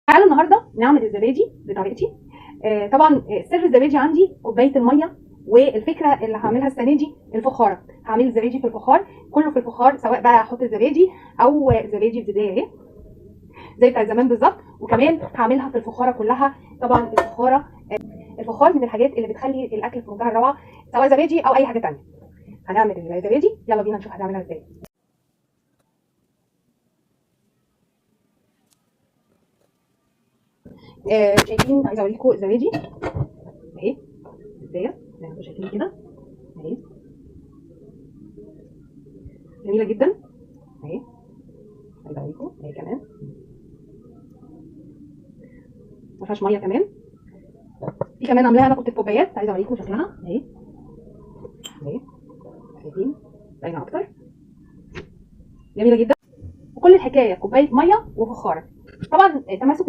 تعالوا النهارده نعمل الزبادي بطريقتي. طبعا سر الزبادي عندي كوبايه الميه، والفكره اللي هعملها السنه دي الفخاره. هعمل الزبادي في الفخار، كله في الفخار، سواء بقى هحط الزبادي او زبادي بزبديه اهي زي بتاع زمان بالظبط. وكمان هعملها في الفخاره كلها. طبعا الفخار من الحاجات اللي بتخلي الاكل في منتهى الروعه، سواء زبادي او اي حاجه ثانيه. هنعمل الزبادي، يلا بينا نشوف هنعملها ازاي. شايفين؟ عايزه اوريكم الزبادي اهي ازاي زي ما انتم شايفين كده اهي، جميله جدا اهي. عايزه اوريكم اهي كمان ما فيهاش ميه كمان. في كمان عاملاها انا كنت في كوبايات، عايزه اوريكم شكلها اهي اهي، شايفين؟ باينه اكتر، جميله جدا. وكل الحكايه كوبايه ميه وفخاره. طبعا تماسك